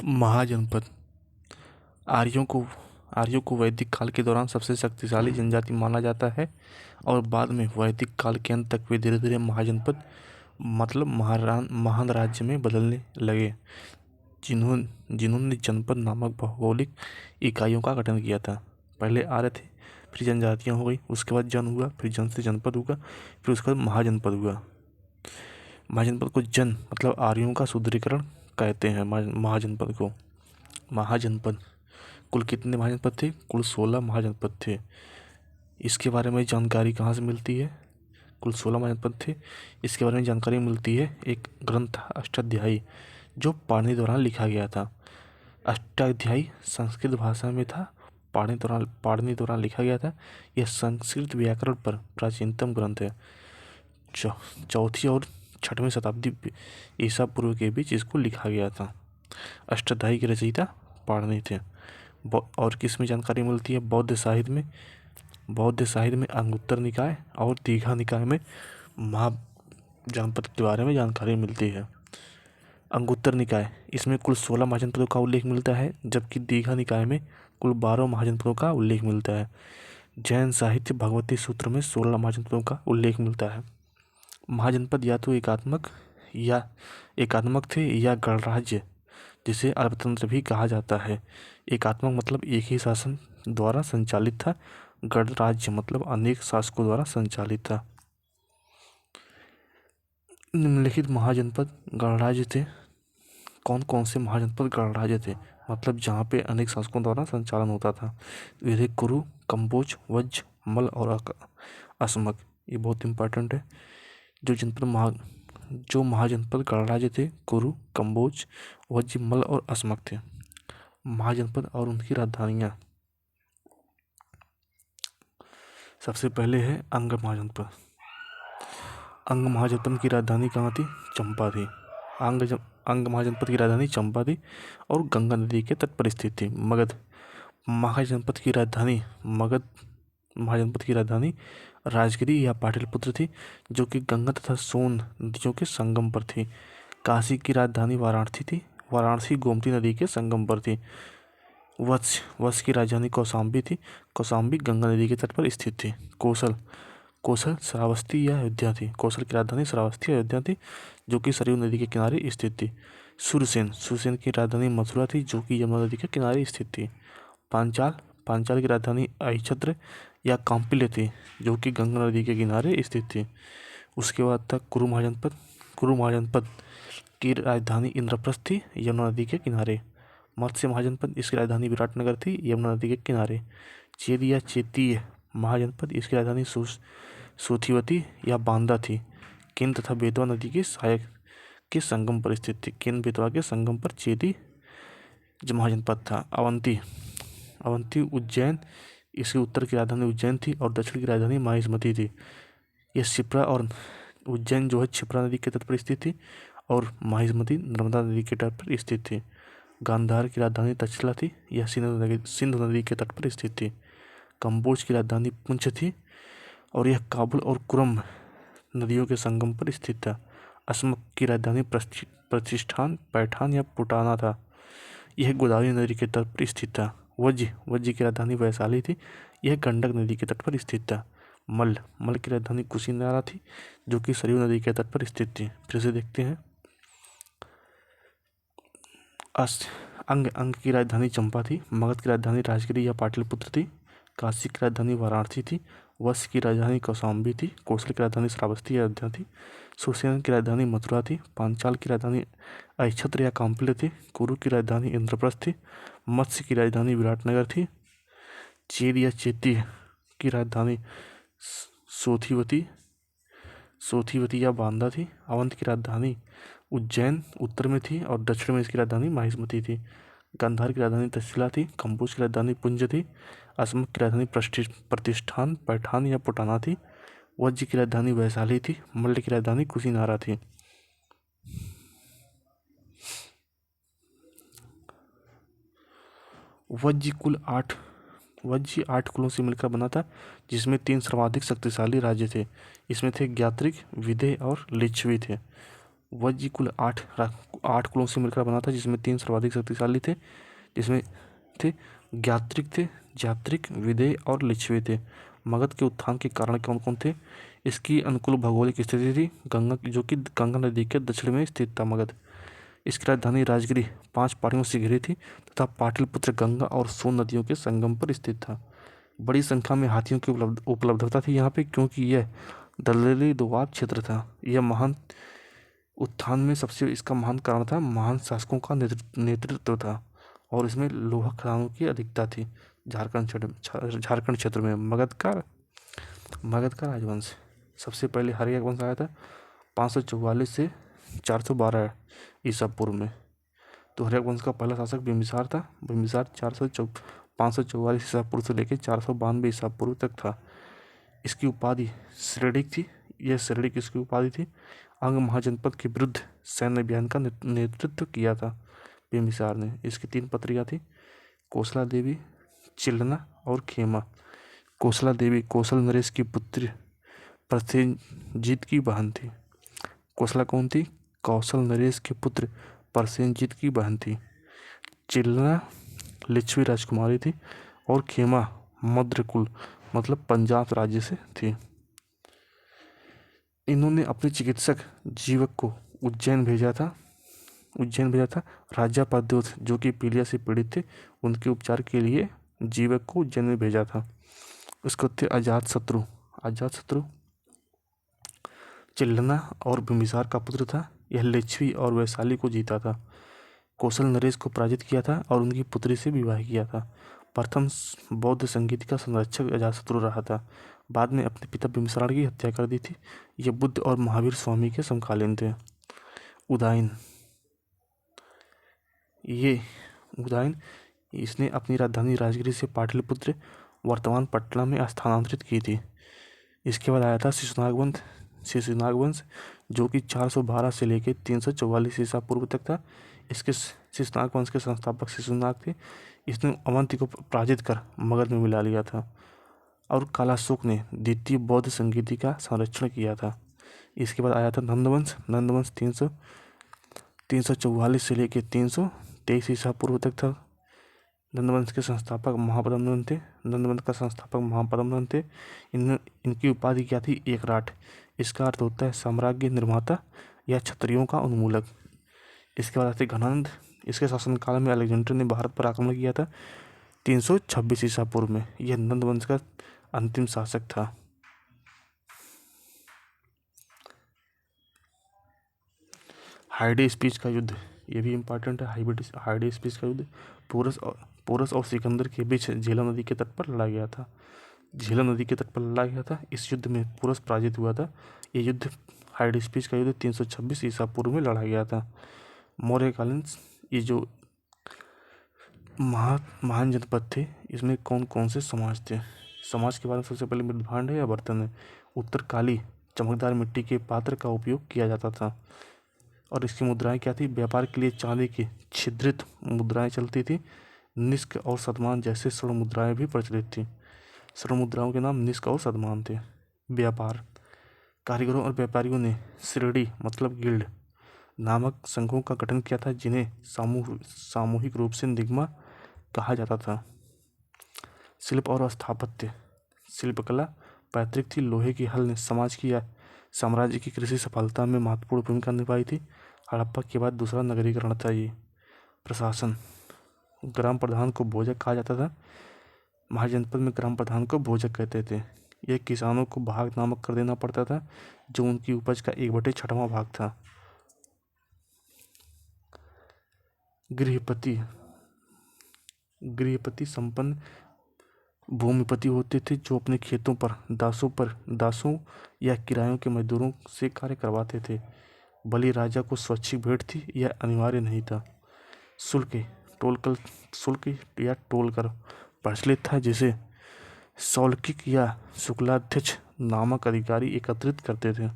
महाजनपद आर्यों को आर्यों को वैदिक काल के दौरान सबसे शक्तिशाली जनजाति माना जाता है और बाद में वैदिक काल के अंत तक वे धीरे धीरे महाजनपद मतलब महान राज्य में बदलने लगे, जिन्होंने जनपद नामक भौगोलिक इकाइयों का गठन किया था। पहले आर्य थे, फिर जनजातियां हो गई, उसके बाद जन हुआ, फिर जन से जनपद हुआ, फिर उसके बाद महाजनपद हुआ। महाजनपद को जन मतलब आर्यों का सुदृढ़ीकरण कहते हैं। महाजनपद को महाजनपद कुल कितने महाजनपद थे? कुल 16 महाजनपद थे। इसके बारे में जानकारी कहाँ से मिलती है? कुल 16 महाजनपद थे। इसके बारे में जानकारी मिलती है एक ग्रंथ अष्टाध्यायी जो पाणिनि द्वारा लिखा गया था। अष्टाध्यायी संस्कृत भाषा में था, पाणिनि द्वारा लिखा गया था। यह संस्कृत व्याकरण पर प्राचीनतम ग्रंथ है। चौथी और 6वीं शताब्दी ईसा पूर्व के बीच इसको लिखा गया था। अष्टाध्यायी के रचयिता पाणिनि थे। और किस में जानकारी मिलती है? बौद्ध साहित्य में अंगुत्तर निकाय और दीघा निकाय में महाजनपद के बारे में जानकारी मिलती है। अंगुत्तर निकाय इसमें कुल 16 महाजनपदों का उल्लेख मिलता है, जबकि दीघा निकाय में कुल 12 महाजनपदों का उल्लेख मिलता है। जैन साहित्य भगवती सूत्र में 16 महाजनपदों का उल्लेख मिलता है। महाजनपद या तो एकात्मक थे या गणराज्य, जिसे अरबतंत्र भी कहा जाता है। एकात्मक मतलब एक ही शासन द्वारा संचालित था, गणराज्य मतलब अनेक शासकों द्वारा संचालित था। निम्नलिखित महाजनपद गणराज्य थे। कौन कौन से महाजनपद गणराज्य थे? मतलब जहाँ पे अनेक शासकों द्वारा संचालन होता था। वे थे कुरु, कंबोज, वज्ज, मल और असमक। ये बहुत इंपॉर्टेंट है। जो महाजनपद गणराज्य थे कुरु, कंबोज, वज्ज, मल और असमक थे। महाजनपद और उनकी राजधानियाँ। सबसे पहले है अंग महाजनपद। अंग महाजनपद की राजधानी कहाँ थी? चंपा थी। अंग महाजनपद की राजधानी चंपा थी और गंगा नदी के तट पर स्थित थी। मगध महाजनपद की राजधानी राजगिरी या पाटलिपुत्र थी, जो कि गंगा तथा सोन नदियों के संगम पर थी। काशी की राजधानी वाराणसी थी। वाराणसी गोमती नदी के संगम पर थी। वत्स की राजधानी कौशाम्बी थी। कौशाम्बी गंगा नदी के तट पर स्थित थी। कौशल श्रावस्ती या अयोध्या थी। कौशल की राजधानी श्रावस्ती अयोध्या थी, जो कि सरयू नदी के किनारे स्थित थी। सुरसेन की राजधानी मथुरा थी, जो कि यमुना नदी के किनारे स्थित थी। पांचाल की राजधानी अहिच्छत्र या कांपिल्य थी, जो कि गंगा नदी के किनारे स्थित थी। उसके बाद था कुरु महाजनपद की राजधानी इंद्रप्रस्थ थी, यमुना नदी के किनारे। मत्स्य महाजनपद इसकी राजधानी विराटनगर थी, यमुना नदी के किनारे। चेद या चेतीय महाजनपद इसकी राजधानी सोथिवती या बांदा थी। केन तथा बेतवा नदी के सहायक के संगम पर स्थित थी। केन बेतवा के संगम पर चेदी महाजनपद था। अवंती उज्जैन इसके उत्तर की राजधानी उज्जैन थी और दक्षिण की राजधानी माहिष्मती थी। यह शिप्रा और उज्जैन जो है क्षिप्रा नदी के तट पर स्थित थी और माहिष्मती नर्मदा नदी के तट पर स्थित थी। गांधार की राजधानी तक्षशिला थी। यह सिंधु नदी के तट पर स्थित थी। कंबोज की राजधानी पुंछ थी और यह काबुल और कुरम नदियों के संगम पर स्थित था। असमक की राजधानी प्रतिष्ठान, पैठान या पुटाना था। यह गोदावरी नदी के तट पर स्थित था। वज्ज की राजधानी वैशाली थी। यह गंडक नदी के तट पर स्थित था। मल की राजधानी कुशीनारा थी, जो कि सरयू नदी के तट पर स्थित थी। फिर से देखते हैं। अंग की राजधानी चंपा थी। मगध की राजधानी राजगिरी या पाटलिपुत्र थी। काशी की राजधानी वाराणसी थी। वत्स की राजधानी कौशाम्बी थी। कौशल की राजधानी श्रावस्ती अयोध्या थी। सुरसेन की राजधानी मथुरा थी। पांचाल की राजधानी अहिच्छत्र या कांपिल्य थी। कुरु की राजधानी इंद्रप्रस्थ थी। मत्स्य की राजधानी विराटनगर थी। चेद या चेतीय की राजधानी सोथिवती या बांदा थी। अवंत की राजधानी उज्जैन उत्तर में थी और दक्षिण में इसकी राजधानी माहिष्मती थी। गांधार की राजधानी तक्षशिला थी। कंबोज की राजधानी पुंज थी। असमक की राजधानी प्रतिष्ठान, पैठान या पुटाना थी। वज्ज की राजधानी वैशाली थी। मल्ल की राजधानी कुशीनारा थी। वज्ज 8 कुलों से मिलकर बना था, जिसमें 3 सर्वाधिक शक्तिशाली राज्य थे। इसमें थे ज्ञात्रिक, विदेह और लिच्छवी थे। वज्र कुल 8 कुलों से मिलकर बना था, जिसमें 3 सर्वाधिक शक्तिशाली थे, जिसमें थे ज्ञात्रिक थे, जात्रिक, विदेह और लिच्छवी थे। मगध के उत्थान के कारण कौन कौन थे? इसकी अनुकूल भौगोलिक स्थिति थी, जो कि गंगा नदी के दक्षिण में स्थित था मगध। इसकी राजधानी राजगिरी 5 पहाड़ियों से घिरी थी तथा पाटलिपुत्र गंगा और सोन नदियों के संगम पर स्थित था। बड़ी संख्या में हाथियों की उपलब्धता थी यहाँ पे, क्योंकि यह दलदली दोआब क्षेत्र था। यह महान उत्थान में सबसे इसका महान कारण था, महान शासकों का नेतृत्व था, और इसमें लोहा खदानों की अधिकता थी। झारखंड क्षेत्र में मगध का राजवंश। सबसे पहले हर्यक वंश आया था 544 से 412 ईसा पूर्व में। तो हर्यक वंश का पहला शासक बिंबिसार था। बिंबिसार 544 ईसा पूर्व से लेकर 492 ईसा पूर्व तक था। इसकी उपाधि श्रेणिक थी। यह श्रेणिक इसकी उपाधि थी। अंग महाजनपद के विरुद्ध सैन्य अभियान का नेतृत्व किया था बिंबिसार ने। इसकी 3 पत्रियां थी, कोसला देवी, चिल्लना और खेमा। कोसला देवी कौशल नरेश की पुत्री प्रसेनजीत की बहन थी। कोसला कौन थी? कौशल नरेश के पुत्र प्रसेनजीत की बहन थी। चिल्लना लिच्छवी राजकुमारी थी, और खेमा मद्रकुल मतलब पंजाब राज्य से थी। इन्होंने अपने चिकित्सक जीवक को उज्जैन भेजा था। राजा पाद्योत जो कि पीलिया से पीड़ित थे, उनके उपचार के लिए जीवक को उज्जैन में भेजा था। उसको थे अजातशत्रु चिल्लना और बिंबिसार का पुत्र था। यह लिच्छवी और वैशाली को जीता था। कौशल नरेश को पराजित किया था और उनकी पुत्री से विवाह किया था। प्रथम बौद्ध संगीत का संरक्षक अजातशत्रु रहा था। बाद में अपने पिता बिंबिसार की हत्या कर दी थी। ये बुद्ध और महावीर स्वामी के समकालीन थे। उदयन इसने अपनी राजधानी राजगिरी से पाटलिपुत्र वर्तमान पटना में स्थानांतरित की थी। इसके बाद आया था शिशुनाग वंश, जो कि 412 से लेकर 344 ईसा पूर्व तक था। इसके शिशुनाग वंश के संस्थापक शिशुनाग थे। इसने अवंती को पराजित कर मगध में मिला लिया था, और कालाशोक ने द्वितीय बौद्ध संगीति का संरक्षण किया था। इसके बाद आया था नंदवंश 344 से लेकर 323 ईसा पूर्व तक था। नंदवंश के संस्थापक महापद्मनंद थे। इनकी उपाधि क्या थी? एकराट। इसका अर्थ होता है साम्राज्य निर्माता या क्षत्रियों का उन्मूलक। इसके बाद आते घनानंद। इसके शासनकाल में अलेक्जेंडर ने भारत पर आक्रमण किया था 326 ईसा पूर्व में। यह नंदवंश का अंतिम शासक था। हाइडे स्पीच का युद्ध, ये भी इम्पोर्टेंट है। हाइडे स्पीच का युद्ध पोरस और सिकंदर के बीच झेलम नदी के तट पर लड़ा गया था। इस युद्ध में पोरस पराजित हुआ था। ये युद्ध हाइडे स्पीच का युद्ध 326 ईसा पूर्व में लड़ा गया था। मौर्यकालीन ये जो महान जनपद थे, इसमें कौन कौन से समाज थे? समाज के बारे में सबसे पहले मृदभांड है या बर्तन है। उत्तर काली चमकदार मिट्टी के पात्र का उपयोग किया जाता था, और इसकी मुद्राएं क्या थी? व्यापार के लिए चांदी की छिद्रित मुद्राएं चलती थी। निष्क और शतमान जैसे स्वर्ण मुद्राएं भी प्रचलित थी। स्वर्ण मुद्राओं के नाम निष्क और शतमान थे। व्यापार, कारीगरों और व्यापारियों ने श्रेणी मतलब गिल्ड नामक संघों का गठन किया था, जिन्हें सामूहिक रूप से निगमा कहा जाता था। शिल्प और स्थापत्य, शिल्पकला पैतृक थी। लोहे की हल ने समाज की या साम्राज्य की कृषि सफलता में महत्वपूर्ण भूमिका निभाई थी। हड़प्पा के बाद दूसरा नगरीकरण था ये। प्रशासन, ग्राम प्रधान को भोजक कहा जाता था। महाजनपद में ग्राम प्रधान को भोजक कहते थे। यह किसानों को भाग नामक कर देना पड़ता था, जो उनकी उपज का 1/6वां भाग था। गृहपति संपन्न भूमिपति होते थे, जो अपने खेतों पर दासों या किरायों के मजदूरों से कार्य करवाते थे। बलि राजा को स्वैच्छिक भेंट थी, यह अनिवार्य नहीं था। शुल्क या टोल कर प्रचलित था, जिसे सौल्किक या शुक्लाध्यक्ष नामक अधिकारी एकत्रित करते थे।